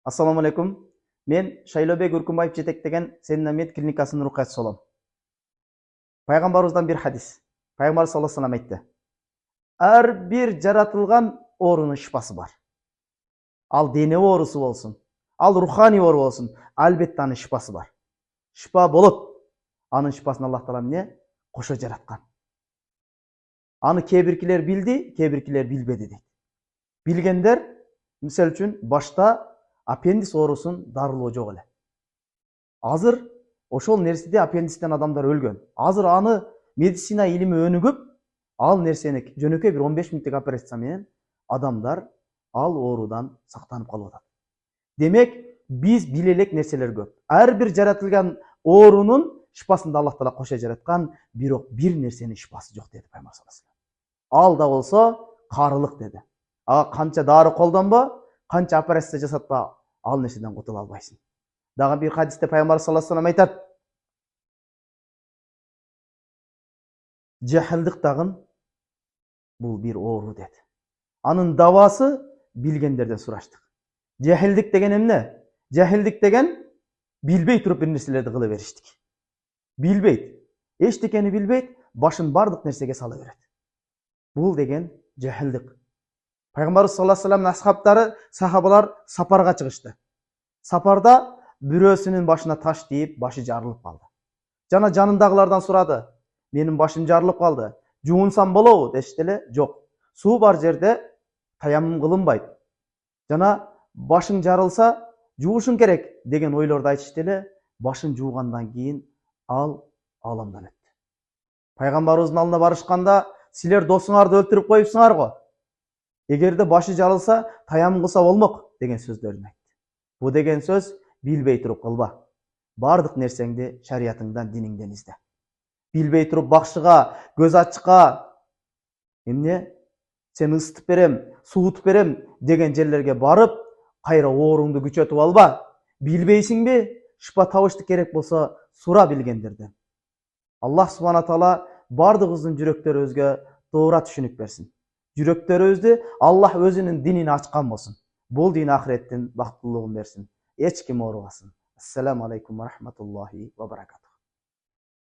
Assalamu alaikum. Men Шайлообек Үркүнбаев жетектеген Сеннамет клиникасынын рукаятчысы болом. Пайгамбарыбыздан бир хадис. Пайгамбар саллаллаху алейхи ва саллям айтты. Ар бир жаратылган оорунун шифасы бар. Ал дене оорусу болсун, ал руханий оору болсун, албетте анын шифасы бар. Шифа болот. Анын шифасын Аллах Таала эмне? Кошо жараткан. Аны кээ-биркилер билди, кээ-биркилер билбеди дейт. Билгендер, мисалы үчүн, башта аппендис оорусун дарылоо жок эле. Азыр ошол нерседе аппендистен адамдар өлгөн. Азыр аны медицина илими өнүгүп, ал нерсени жөнөкөй бир 15 мүнөттүк операция менен адамдар ал оорудан сактанып калып атат. Демек, биз биле элек нерселер көп. Ар бир жаратылган оорунун шифасында Аллах Таала кошо жараткан, бирок бир нерсенин шифасы жок деди Пайгамбар саллаллаху алейхи ва саллям. Ал да болсо карылык деди. Ага канча дары колдонбо, канча операция жасатпа, ал нерседен кутула албайсың. Дагы бир хадисте Пайгамбар саллаллаху алейхи ва саллям айтат: жахилдик дагы бул бир оору деди. Анын давасы билгендерден сураштык. Жахилдик деген эмне? Жахилдик деген билбей туруп бир нерселерди кыла бериштик. Билбейт, эчтекени билбейт, башын бардык нерсеге сала берет. Бул деген жахилдик. Пайгамбар саллаллаху алейхи ва саллямдын асхабтары, сахабалар сапарга чыгышты. Сапарда бирөөсүнүн башына таш тийип, башы жарылып калды. Жана жанындагылардан сурады: "Менин башым жарылып калды. Жуунсам болобу?" Дешти эле. Жок. Суу бар жерде таяммум кылынбайт. Жана башың жарылса, жуушуң керек деген ойлорду айтышты эле. Башын жуугандан кийин ал аламдан өттү. Пайгамбарыбыздын алдына барышканда: "Силер досуңарды өлтүрүп коюпсуңар го. Эгерде башы жарылса, таяммум кылса болмок" деген сөздөрүн айтты. Бу деген сөз билбей туруп кылба. Бардык нерсеңди шариятыңдан, диниңден изде. Билбей туруп бакшыга, көз ачыкка эмне? Сени ысытып берем, суутуп берем деген жерлерге барып, кайра ооруңду күчөтүп алба. Билбейсиңби? Шифа табышты керек болсо, сура билгендерден. Аллах субхана таала бардыгыбыздын жүрөктөрүбүзгө туура түшүнүк берсин. Жүрөктөрүбүздү Аллах өзүнүн динин ачкан болсун. Бул дин ахиреттин бактылуулугун берсин. Эч ким оорубасын. Ассаламу алейкум ва рахматуллахи ва баракатух.